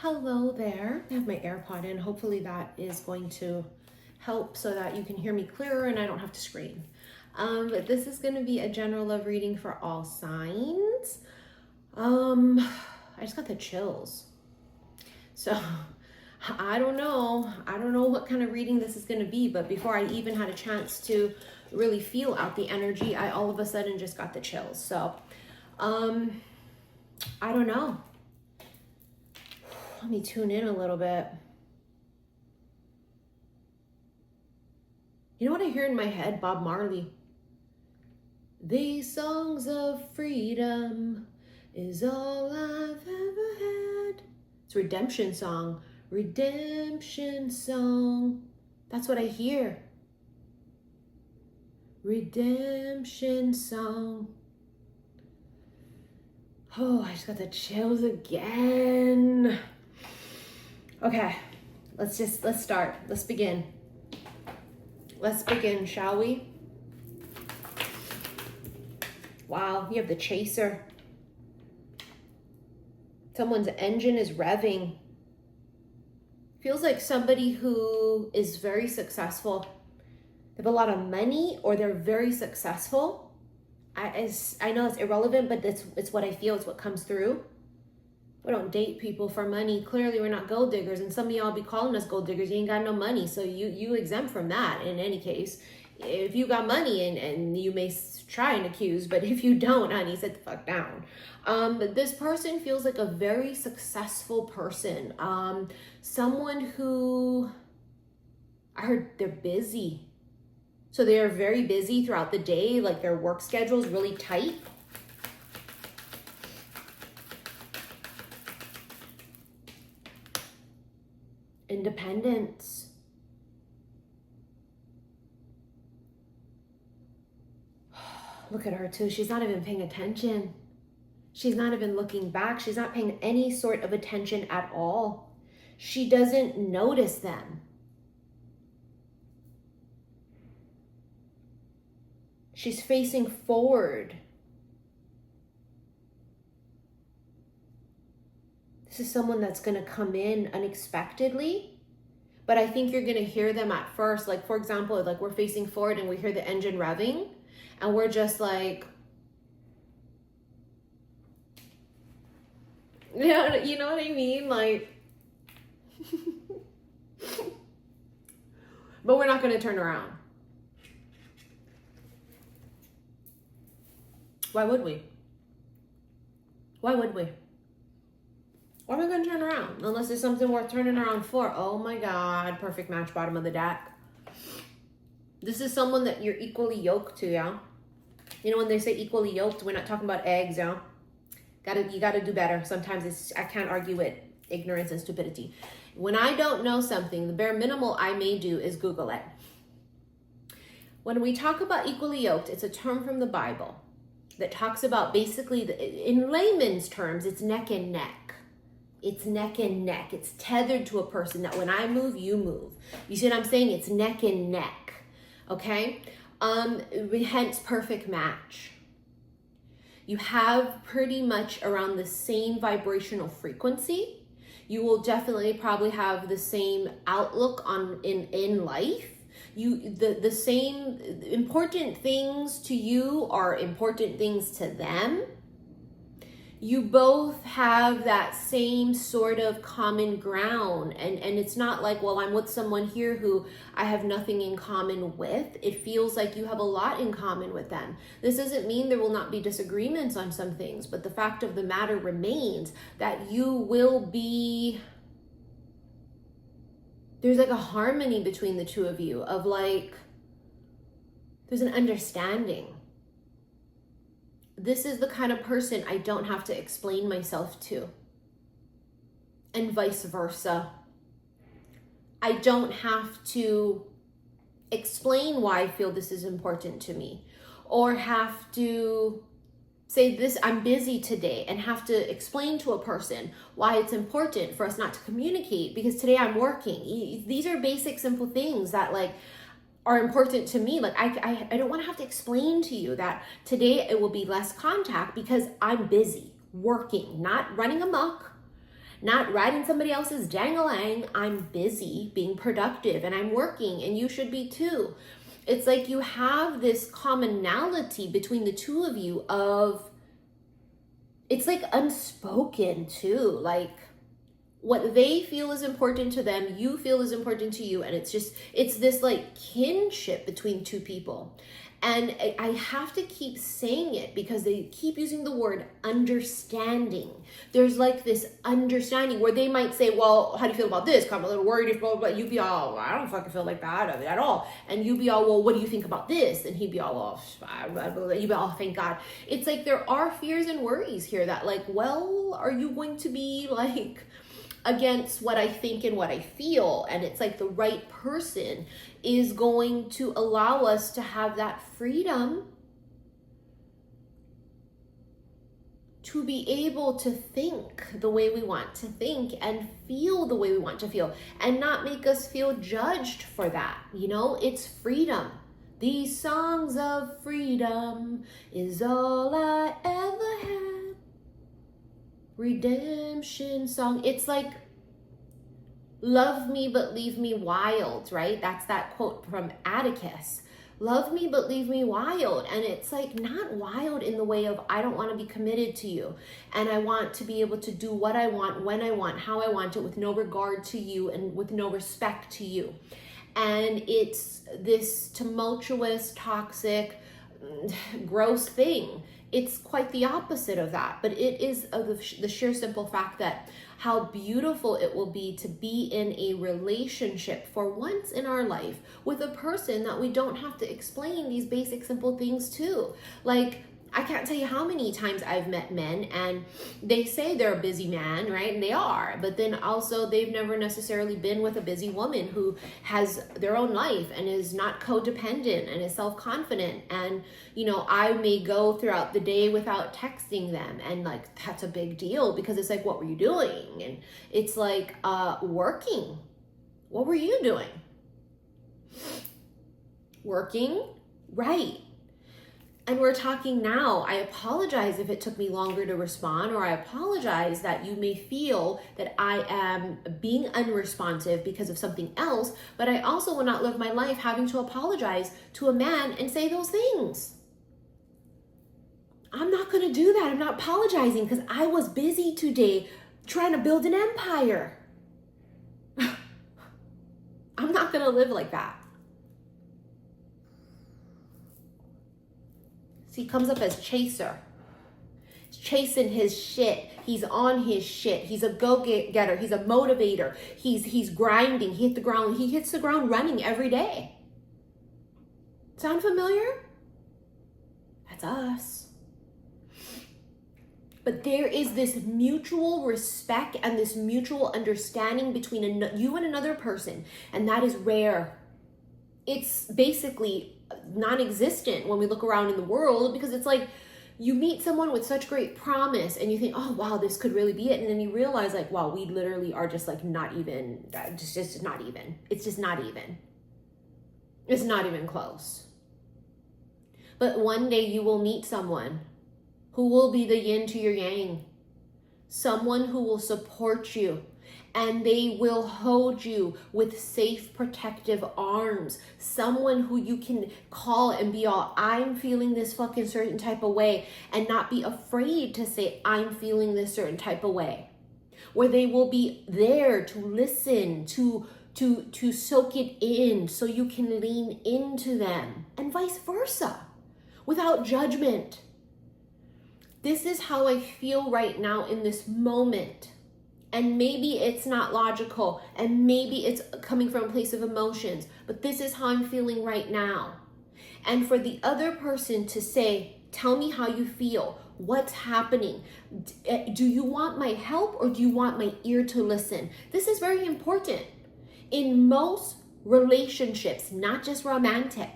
Hello there. I have my AirPod in. Hopefully that is going to help so that you can hear me clearer and I don't have to scream. But this is going to be a general love reading for all signs. I just got the chills. So I don't know. I don't know what kind of reading this is going to be, but before I even had a chance to really feel out the energy, I all of a sudden just got the chills. So, I don't know. Let me tune in a little bit. You know what I hear in my head? Bob Marley. These songs of freedom is all I've ever had. It's a redemption song. Redemption song. That's what I hear. Redemption song. Oh, I just got the chills again. Okay, let's start. Let's begin. Let's begin, shall we? Wow, you have the chaser. Someone's engine is revving. Feels like somebody who is very successful. They have a lot of money or they're very successful. I know it's irrelevant, but it's what I feel. It's what comes through. We don't date people for money. Clearly, we're not gold diggers, and some of y'all be calling us gold diggers. You ain't got no money, so you exempt from that. In any case, if you got money, and you may try and accuse, but if you don't, honey, sit the fuck down. But this person feels like a very successful person. Someone who I heard they're busy. So they are very busy throughout the day, like their work schedule is really tight. Independence. Look at her too. She's not even paying attention. She's not even looking back. She's not paying any sort of attention at all. She doesn't notice them. She's facing forward. This is someone that's going to come in unexpectedly, but I think you're going to hear them at first. Like, for example, like we're facing forward and we hear the engine revving and we're just like, you know what I mean? Like, but we're not going to turn around. Why would we? Why would we? Why am I going to turn around? Unless there's something worth turning around for. Oh my God. Perfect match, bottom of the deck. This is someone that you're equally yoked to, yeah? You know when they say equally yoked, we're not talking about eggs, yeah? You gotta do better. Sometimes I can't argue with ignorance and stupidity. When I don't know something, the bare minimal I may do is Google it. When we talk about equally yoked, it's a term from the Bible that talks about basically, in layman's terms, it's neck and neck. It's neck and neck. It's tethered to a person that when I move, you move. You see what I'm saying? It's neck and neck, okay? Hence perfect match. You have pretty much around the same vibrational frequency. You will definitely probably have the same outlook in life. The same important things to you are important things to them. You both have that same sort of common ground, and it's not like, well, I'm with someone here who I have nothing in common with. It feels like you have a lot in common with them. This doesn't mean there will not be disagreements on some things, but the fact of the matter remains that you will be, there's like a harmony between the two of you of like, there's an understanding. This is the kind of person I don't have to explain myself to. And vice versa. I don't have to explain why I feel this is important to me. Or have to say this, I'm busy today, and have to explain to a person why it's important for us not to communicate because today I'm working. These are basic, simple things that like are important to me. Like I don't want to have to explain to you that today it will be less contact because I'm busy working, not running amok, not riding somebody else's dang-a-lang. I'm busy being productive and I'm working, and you should be too. It's like you have this commonality between the two of you of, it's like unspoken too, like what they feel is important to them, you feel is important to you. And it's this like kinship between two people. And I have to keep saying it because they keep using the word understanding. There's like this understanding where they might say, well, how do you feel about this? I'm a little worried if blah, blah, blah. You'd be all, well, I don't fucking feel like that at all. And you'd be all, well, what do you think about this? And he'd be all, oh, you'd be all, thank God. It's like there are fears and worries here that like, well, are you going to be like against what I think and what I feel? And it's like the right person is going to allow us to have that freedom to be able to think the way we want to think and feel the way we want to feel, and not make us feel judged for that. You know, it's freedom. These songs of freedom is all I ever had. Redemption song. It's like, love me but leave me wild, right? That's that quote from Atticus. Love me but leave me wild. And it's like not wild in the way of I don't want to be committed to you and I want to be able to do what I want, when I want, how I want it, with no regard to you and with no respect to you. And it's this tumultuous, toxic, gross thing. It's quite the opposite of that, but it is the sheer simple fact that how beautiful it will be to be in a relationship for once in our life with a person that we don't have to explain these basic simple things to. Like, I can't tell you how many times I've met men and they say they're a busy man, right? And they are, but then also they've never necessarily been with a busy woman who has their own life and is not codependent and is self-confident. And, you know, I may go throughout the day without texting them. And like, that's a big deal because it's like, what were you doing? And it's like, working. What were you doing? Working, right? And we're talking now. I apologize if it took me longer to respond, or I apologize that you may feel that I am being unresponsive because of something else, but I also will not live my life having to apologize to a man and say those things. I'm not going to do that. I'm not apologizing because I was busy today trying to build an empire. I'm not going to live like that. He comes up as chaser. He's chasing his shit. He's on his shit. He's a go-getter. He's a motivator. He's grinding. He hits the ground running every day. Sound familiar? That's us. But there is this mutual respect and this mutual understanding between you and another person, and that is rare. It's basically non-existent when we look around in the world, because it's like you meet someone with such great promise and you think, oh wow, this could really be it, and then you realize like, wow, we literally are just like not even, just not even. It's just not even. It's not even close. But one day you will meet someone who will be the yin to your yang, someone who will support you, and they will hold you with safe, protective arms. Someone who you can call and be all, I'm feeling this fucking certain type of way, and not be afraid to say, I'm feeling this certain type of way. Where they will be there to listen, to soak it in so you can lean into them, and vice versa, without judgment. This is how I feel right now in this moment. And maybe it's not logical, and maybe it's coming from a place of emotions, but this is how I'm feeling right now. And for the other person to say, tell me how you feel, what's happening? Do you want my help or do you want my ear to listen? This is very important in most relationships, not just romantic.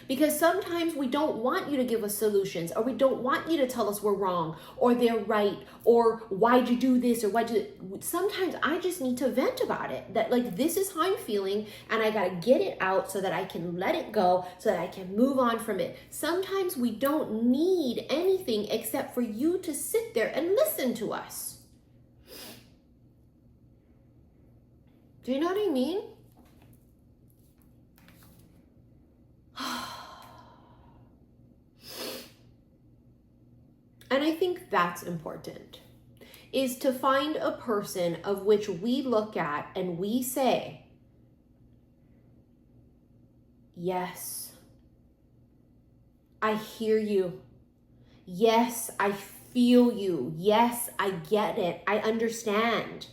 Because sometimes we don't want you to give us solutions, or we don't want you to tell us we're wrong or they're right, or why'd you do this, or why'd you... Sometimes I just need to vent about it. That like, this is how I'm feeling and I gotta get it out so that I can let it go, so that I can move on from it. Sometimes we don't need anything except for you to sit there and listen to us. Do you know what I mean? And I think that's important, is to find a person of which we look at and we say, yes, I hear you. Yes, I feel you. Yes, I get it. I understand.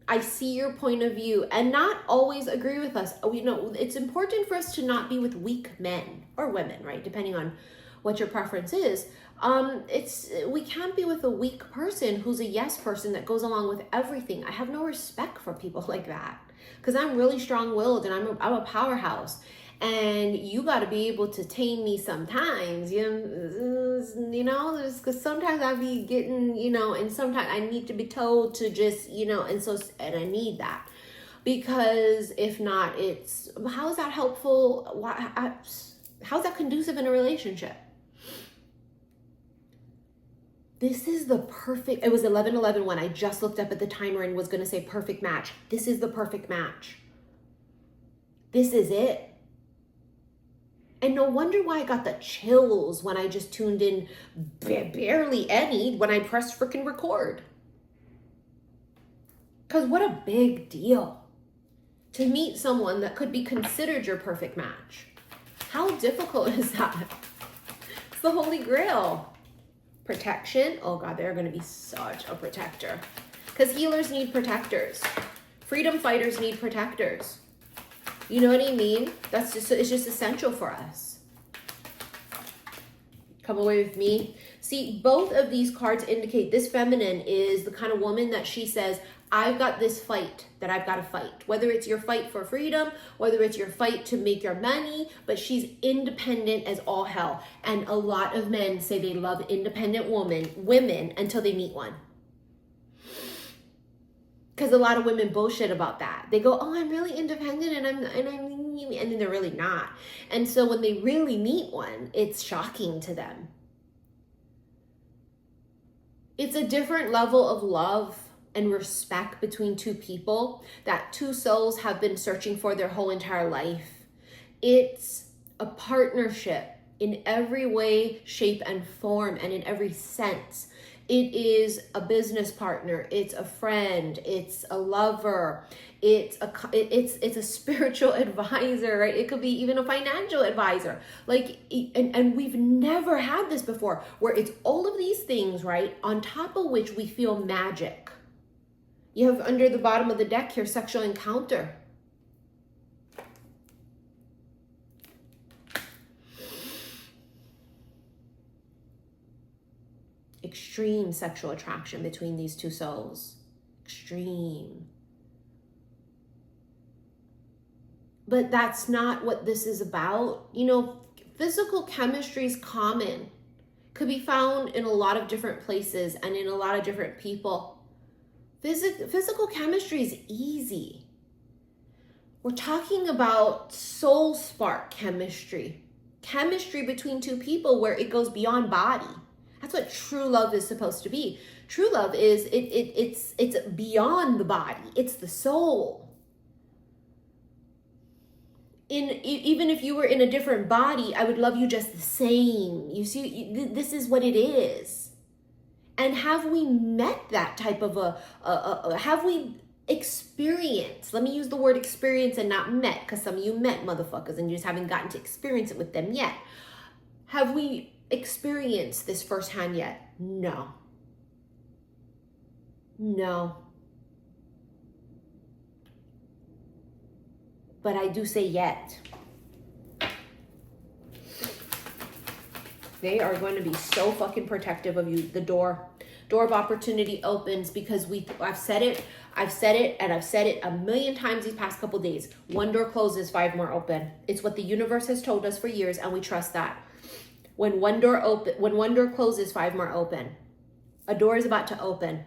I see your point of view, and not always agree with us. You know, it's important for us to not be with weak men or women, right? Depending on what your preference is. We can't be with a weak person who's a yes person that goes along with everything. I have no respect for people like that, because I'm really strong-willed and I'm a powerhouse. And you got to be able to tame me sometimes, because sometimes I be getting, and sometimes I need to be told to just, and I need that, because if not, how is that helpful? How's that conducive in a relationship? This is the perfect, it was 11:11 when I just looked up at the timer and was going to say perfect match. This is the perfect match. This is it. And no wonder why I got the chills when I just tuned in, barely any, when I pressed freaking record. Because what a big deal to meet someone that could be considered your perfect match. How difficult is that? It's the Holy Grail. Protection. Oh God, they're going to be such a protector. Because healers need protectors. Freedom fighters need protectors. You know what I mean? It's just essential for us. Come away with me. See, both of these cards indicate this feminine is the kind of woman that she says, I've got this fight that I've got to fight. Whether it's your fight for freedom, whether it's your fight to make your money, but she's independent as all hell. And a lot of men say they love independent women until they meet one. Because a lot of women bullshit about that. They go, oh, I'm really independent and then they're really not. And so when they really meet one, it's shocking to them. It's a different level of love and respect between two people that two souls have been searching for their whole entire life. It's a partnership in every way, shape, and form, and in every sense. It is a business partner, it's a friend, it's a lover, it's a spiritual advisor, right? It could be even a financial advisor. And we've never had this before, where it's all of these things, right? On top of which we feel magic. You have under the bottom of the deck here, sexual encounter. Extreme sexual attraction between these two souls. Extreme. But that's not what this is about. Physical chemistry is common. Could be found in a lot of different places and in a lot of different people. Physical chemistry is easy. We're talking about soul spark chemistry. Chemistry between two people where it goes beyond body. That's what true love is supposed to be. True love is it's beyond the body. It's the soul. Even if you were in a different body, I would love you just the same. You see, this is what it is. And have we met that type of have we experienced, let me use the word experience and not met, because some of you met motherfuckers and you just haven't gotten to experience it with them yet. Have we experienced this firsthand yet? No. But I do say yet. They are going to be so fucking protective of you. The door of opportunity opens because I've said it, and I've said it a million times these past couple days. One door closes, 5 more open. It's what the universe has told us for years, and we trust that. When one door closes, 5 more open. A door is about to open.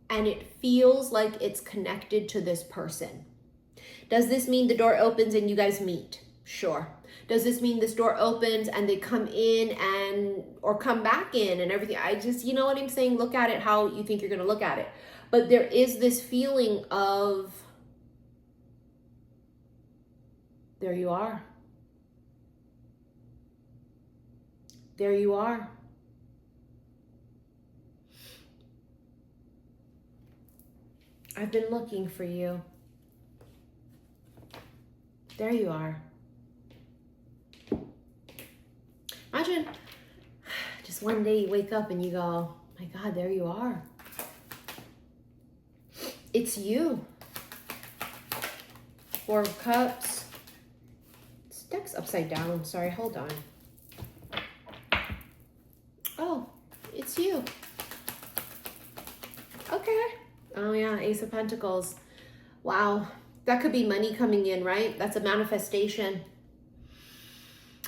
And it feels like it's connected to this person. Does this mean the door opens and you guys meet? Sure. Does this mean this door opens and they come in and, or come back in and everything? I just, you know what I'm saying? Look at it how you think you're going to look at it. But there is this feeling of, there you are. There you are. I've been looking for you. There you are. Imagine just one day you wake up and you go, my God, there you are. It's you. Four of Cups. This deck's upside down. Sorry, hold on. Oh, it's you. Okay. Oh yeah, Ace of Pentacles. Wow. That could be money coming in, right? That's a manifestation.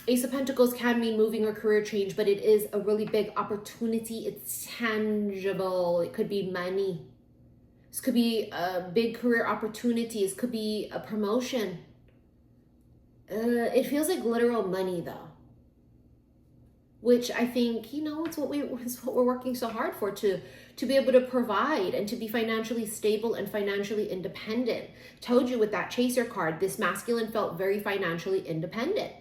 Ace of Pentacles can mean moving or career change, but it is a really big opportunity. It's tangible. It could be money. This could be a big career opportunity. This could be a promotion. It feels like literal money though. Which I think, you know, it's what we're working so hard for, to be able to provide and to be financially stable and financially independent. Told you with that Chaser card, this masculine felt very financially independent.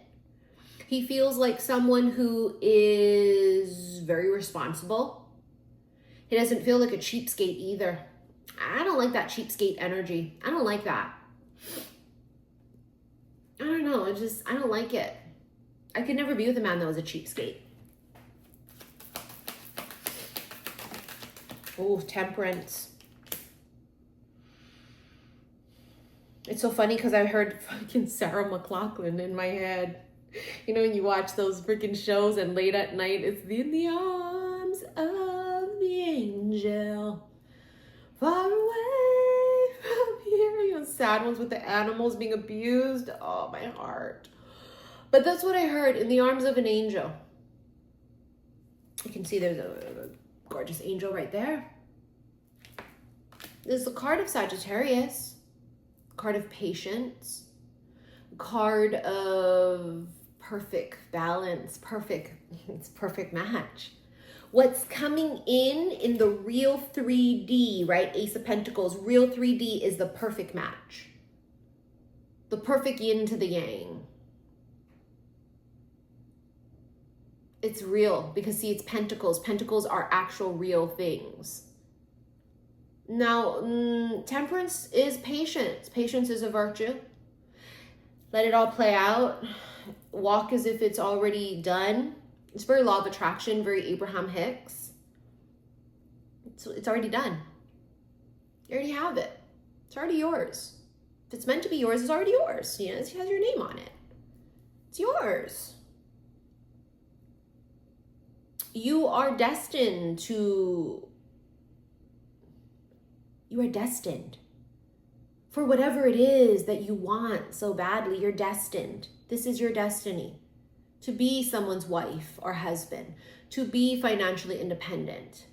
He feels like someone who is very responsible. He doesn't feel like a cheapskate either. I don't like that cheapskate energy. I don't like that. I don't know. I don't like it. I could never be with a man that was a cheapskate. Oh, Temperance. It's so funny because I heard fucking Sarah McLachlan in my head. You know, when you watch those freaking shows and late at night, it's in the arms of the angel, far away from here. You know, sad ones with the animals being abused. Oh, my heart. But that's what I heard, in the arms of an angel. You can see there's a gorgeous angel right there. There's the card of Sagittarius, card of patience, card of perfect balance, it's perfect match. What's coming in the real 3D, right? Ace of Pentacles, real 3D is the perfect match. The perfect yin to the yang. It's real because, see, it's pentacles. Pentacles are actual real things. Now, temperance is patience. Patience is a virtue. Let it all play out. Walk as if it's already done. It's very law of attraction, very Abraham Hicks. It's already done. You already have it. It's already yours. If it's meant to be yours, it's already yours. You know, it has your name on it. It's yours. You are destined for whatever it is that you want so badly. You're destined. This is your destiny. To be someone's wife or husband, to be financially independent,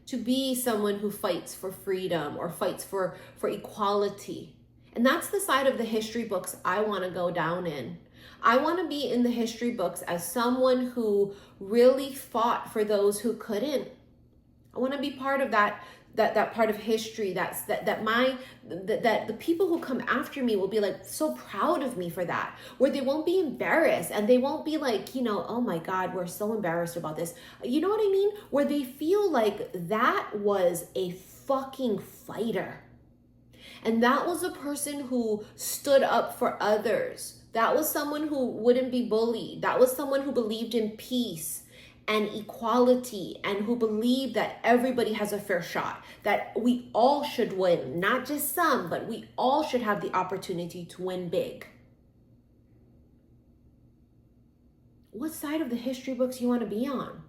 to be someone who fights for freedom or fights for equality. And that's the side of the history books I want to go down in. I want to be in the history books as someone who really fought for those who couldn't. I want to be part of that part of history that the people who come after me will be like so proud of me for that, where they won't be embarrassed and they won't be like, you know, oh my God, we're so embarrassed about this. You know what I mean? Where they feel like that was a fucking fighter. And that was a person who stood up for others. That was someone who wouldn't be bullied. That was someone who believed in peace and equality, and who believed that everybody has a fair shot, that we all should win, not just some, but we all should have the opportunity to win big. What side of the history books you want to be on?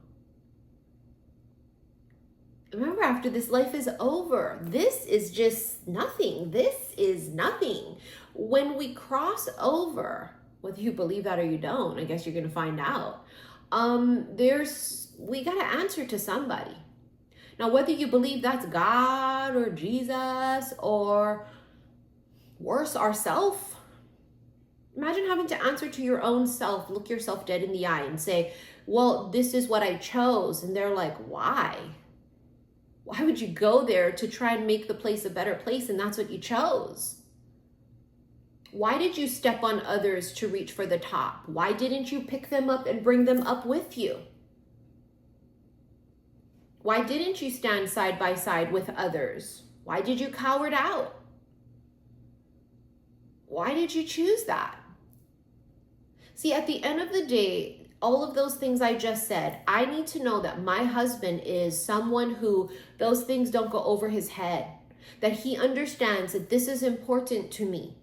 Remember, after this life is over, this is just nothing. This is nothing. When we cross over, whether you believe that or you don't, I guess you're going to find out. We got to answer to somebody. Now, whether you believe that's God or Jesus or worse, ourself, Imagine having to answer to your own self, look yourself dead in the eye and say, well, this is what I chose. And they're like, why? Why would you go there to try and make the place a better place? And that's what you chose. Why did you step on others to reach for the top? Why didn't you pick them up and bring them up with you? Why didn't you stand side by side with others? Why did you cower out? Why did you choose that? See, at the end of the day, all of those things I just said, I need to know that my husband is someone who those things don't go over his head, that he understands that this is important to me.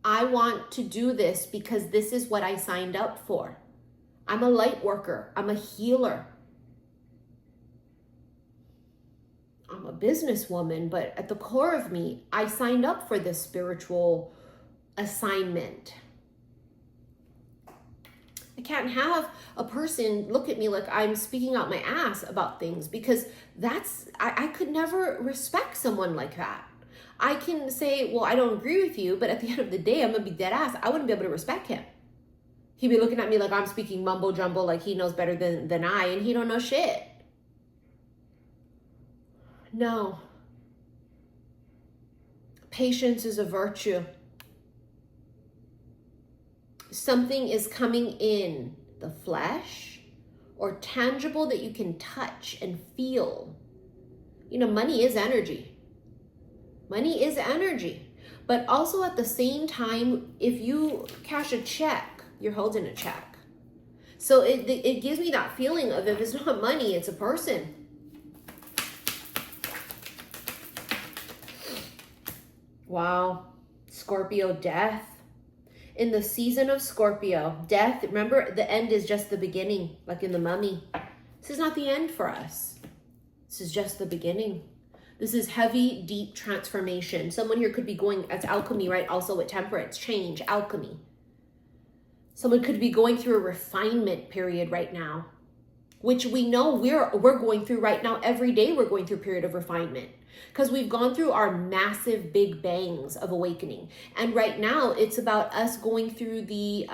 I want to do this because this is what I signed up for. I'm a light worker. I'm a healer. I'm a businesswoman, but at the core of me, I signed up for this spiritual assignment. I can't have a person look at me like I'm speaking out my ass about things, because I could never respect someone like that. I can say, well, I don't agree with you, but at the end of the day, I'm gonna be dead ass. I wouldn't be able to respect him. He'd be looking at me like I'm speaking mumbo jumbo, like he knows better than I, and he don't know shit. No. Patience is a virtue. Something is coming in the flesh or tangible that you can touch and feel. You know, money is energy. Money is energy. But also at the same time, if you cash a check, you're holding a check. So it gives me that feeling of, if it's not money, it's a person. Wow. Scorpio, death. In the season of Scorpio, death, remember, the end is just the beginning, like in the Mummy. This is not the end for us. This is just the beginning. This is heavy, deep transformation. Someone here could be going, that's alchemy, right? Also with temperance, change, alchemy. Someone could be going through a refinement period right now, which we know we're going through right now. Every day we're going through a period of refinement, because we've gone through our massive big bangs of awakening. And right now it's about us going through the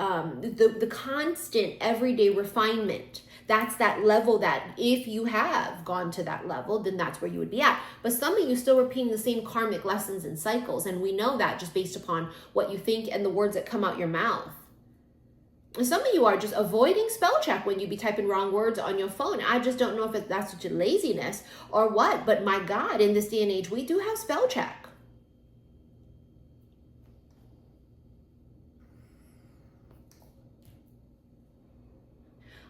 constant everyday refinement. That's that level that if you have gone to that level, then that's where you would be at. But some of you still repeating the same karmic lessons and cycles. And we know that just based upon what you think and the words that come out your mouth. And some of you are just avoiding spell check when you be typing wrong words on your phone. I just don't know if that's due to laziness or what. But my God, in this day and age, we do have spell check.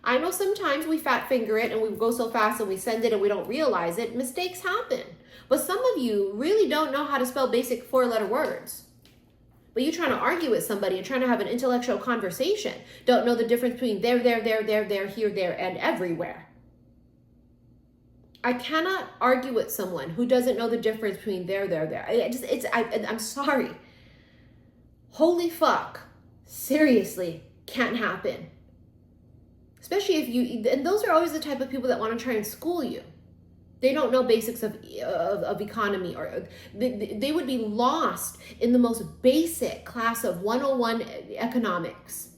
I know sometimes we fat finger it and we go so fast and we send it and we don't realize it. Mistakes happen. But some of you really don't know how to spell basic 4-letter words. But you're trying to argue with somebody and trying to have an intellectual conversation. Don't know the difference between there, here, there, and everywhere. I cannot argue with someone who doesn't know the difference between there. I'm sorry. Holy fuck. Seriously, can't happen. Especially if you, and those are always the type of people that want to try and school you. They don't know basics of economy, or they would be lost in the most basic class of 101 economics.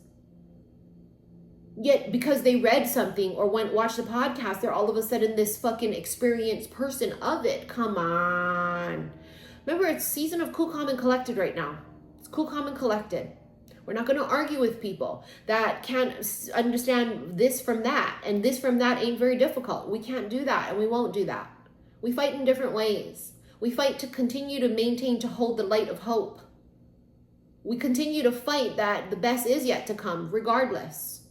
Yet because they read something or watched a podcast, they're all of a sudden this fucking experienced person of it. Come on. Remember, it's season of cool, calm, and collected right now. It's cool, calm, and collected. We're not going to argue with people that can't understand this from that, and this from that ain't very difficult. We can't do that, and we won't do that. We fight in different ways. We fight to continue to maintain, to hold the light of hope. We continue to fight that the best is yet to come, regardless.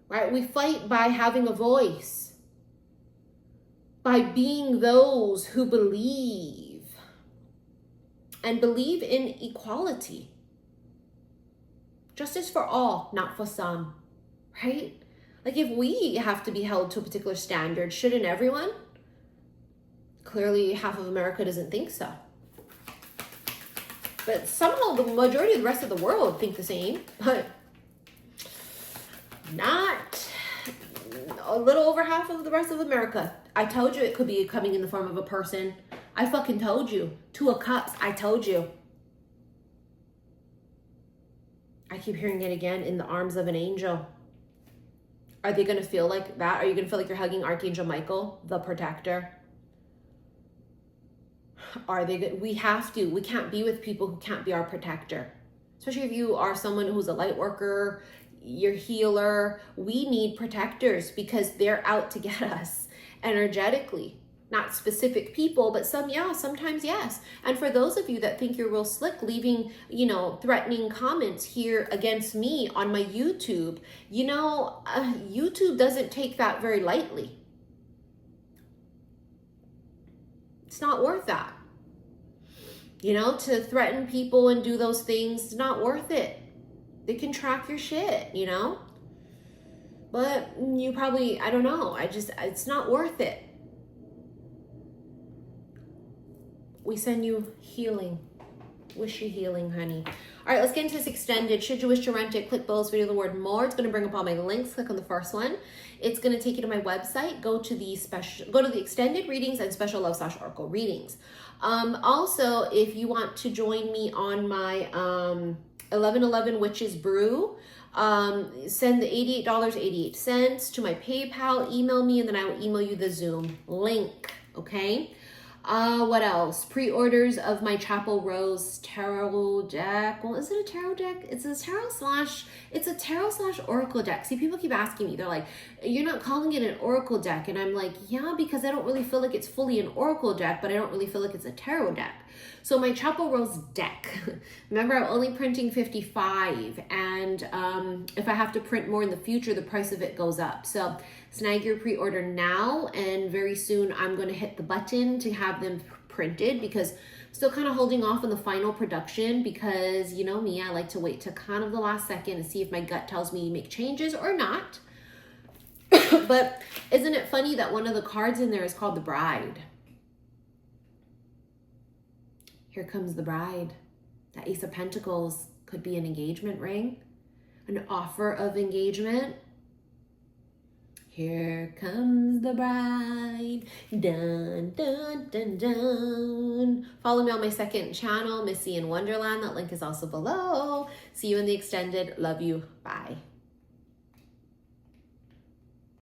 Right? We fight by having a voice, by being those who believe, and believe in equality. Justice for all, not for some, right? Like, if we have to be held to a particular standard, shouldn't everyone? Clearly, half of America doesn't think so. But somehow the majority of the rest of the world think the same, but not a little over half of the rest of America. I told you it could be coming in the form of a person. I fucking told you. 2 of Cups, I told you. I keep hearing it again, in the arms of an angel. Are they going to feel like that? Are you going to feel like you're hugging Archangel Michael, the protector? Are they good? We have to. We can't be with people who can't be our protector. Especially if you are someone who's a light worker, you're healer. We need protectors because they're out to get us energetically. Not specific people, but some, yeah, sometimes yes. And for those of you that think you're real slick, leaving, you know, threatening comments here against me on my YouTube, you know, YouTube doesn't take that very lightly. It's not worth that. You know, to threaten people and do those things, it's not worth it. They can track your shit, you know? But you probably, I don't know, it's not worth it. We send you healing. Wish you healing, honey. All right, let's get into this extended. Should you wish to rent it, click below this video, the word more. It's going to bring up all my links. Click on the first one. It's going to take you to my website. Go to the extended readings and special love / oracle readings. Also, if you want to join me on my 1111 Witches Brew, send the $88.88 to my PayPal, email me, and then I will email you the Zoom link. Okay. What else? Pre-orders of my Chapel Rose tarot deck. Well, is it a tarot deck? It's a tarot / oracle deck. See, people keep asking me, they're like, you're not calling it an oracle deck. And I'm like, yeah, because I don't really feel like it's fully an oracle deck, but I don't really feel like it's a tarot deck. So my Chapel Rose deck, remember, I'm only printing 55. And if I have to print more in the future, the price of it goes up. So snag your pre-order now, and very soon I'm going to hit the button to have them printed, because I'm still kind of holding off on the final production, because you know me, I like to wait to kind of the last second and see if my gut tells me make changes or not. But isn't it funny that one of the cards in there is called the Bride? Here comes the bride. That Ace of Pentacles could be an engagement ring, an offer of engagement. Here comes the bride. Dun, dun, dun, dun. Follow me on my second channel, Missy in Wonderland. That link is also below. See you in the extended. Love you. Bye.